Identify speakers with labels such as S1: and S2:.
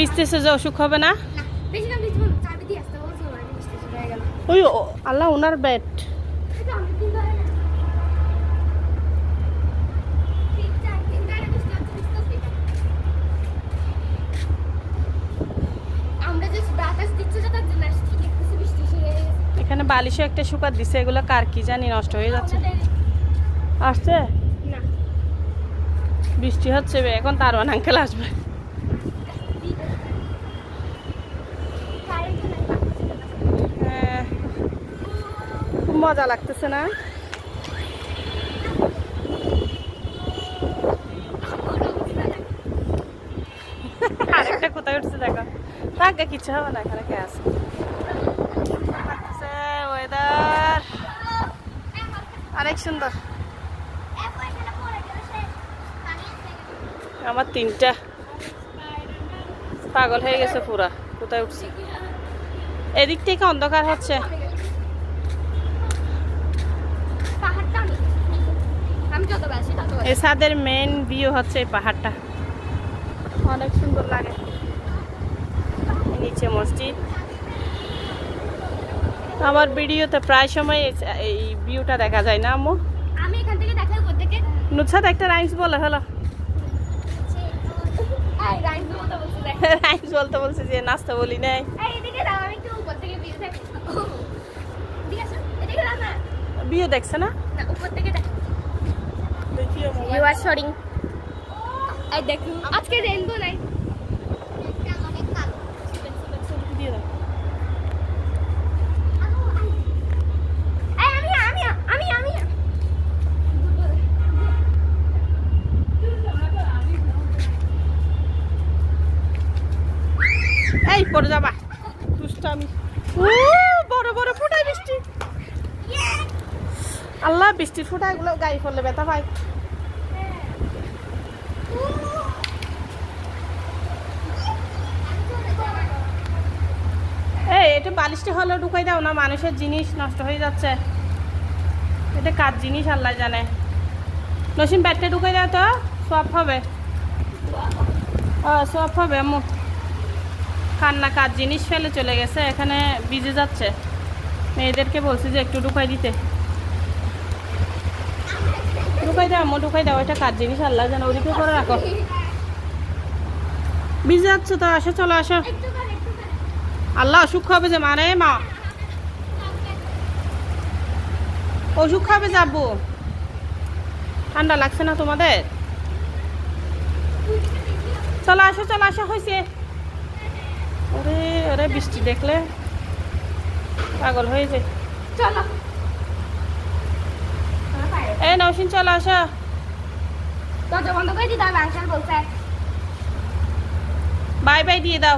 S1: বৃষ্টিতে যে অসুখ হবে না? ওই আল্লাহ ওনার ব্যাট। এখানে বালিশও একটা শুকাত দিছে, এগুলো কার কি জানি নষ্ট হয়ে যাচ্ছে। আসছে না, বৃষ্টি হচ্ছে এখন, তারওয়ান আঙ্কেল আসবে। হ্যাঁ, খুব মজা লাগতেছে না? আরেকটা কোথায় উঠছে দেখো, তাকে কিছু হবে না, এখানে কে আছে? ওয়েদার অনেক সুন্দর। আমার তিনটা পাগল হয়ে গেছে পুরা, কোথায় উঠছে? এদিক থেকে অন্ধকার হচ্ছে। এই ছাদের মেন ভিউ হচ্ছে এই পাহাড়টা, অনেক সুন্দর লাগে। নিচে মসজিদ। আমার ভিডিওতে প্রায় সময় এই ভিউটা দেখা যায় না আম্মু?
S2: আমি এখান থেকে দেখাই উপর থেকে।
S1: নুসরাত একটা রাইমস বলে হলো।
S2: এই রাইমস বলতে বলছে দেখ।
S1: রাইমস বলতে বলছে যে নাচতে বলি নাই।
S2: এই এদিকে দাও, আমি একটু উপর থেকে ভিউ দেখ। এদিকে আসো, এদিকে দাও না।
S1: ভিউ দেখছ না?
S2: না, উপর থেকে দেখ।
S1: দেখিও মোবাইল।
S2: You R sorting. এই দেখো, আজকে রেইনবো নাই। এটা অনেক কালো।
S1: দিয়ে দাও। এই পড়ে যাবা দুষ্টামি। বড় বড় ফোঁটায় বৃষ্টি। আল্লাহ, বৃষ্টির ফোঁটাগুলো গায়ে পড়লে ব্যথা পাই। এই এটা বালিশটা হলেও ঢুকাই দাও না, মানুষের জিনিস নষ্ট হয়ে যাচ্ছে। এটা কার জিনিস আল্লাহ জানে। নসিম ব্যাটটা ঢুকাই দাও তো, সব হবে। সব হবে আম্মু। কান্না কার জিনিস ফেলে চলে গেছে, এখানে ভিজে যাচ্ছে। মেয়েদেরকে বলছি যে একটু ঢুকাই দিতে। ঢুকাই দাও আম্মু, ঢুকাই দাও। এটা কার জিনিস আল্লাহ জানে, ওদিকে করে রাখো। ভিজে যাচ্ছে তো, আসো চলো আসো। আল্লাহ অসুখ হবে যে মানে মা, অসুখ খাবে যাবো। ঠান্ডা লাগছে না তোমাদের? চলো আসো চলো আসো, হয়েছে। ওরে ওরে বৃষ্টি দেখলে পাগল হয়ে যায়।
S2: চলো,
S1: এই নৌসিন চলো আসো।
S2: দরজা বন্ধ করে দিতে হবে, আঙ্কেল বলছে।
S1: বাই বাই দিয়ে দাও।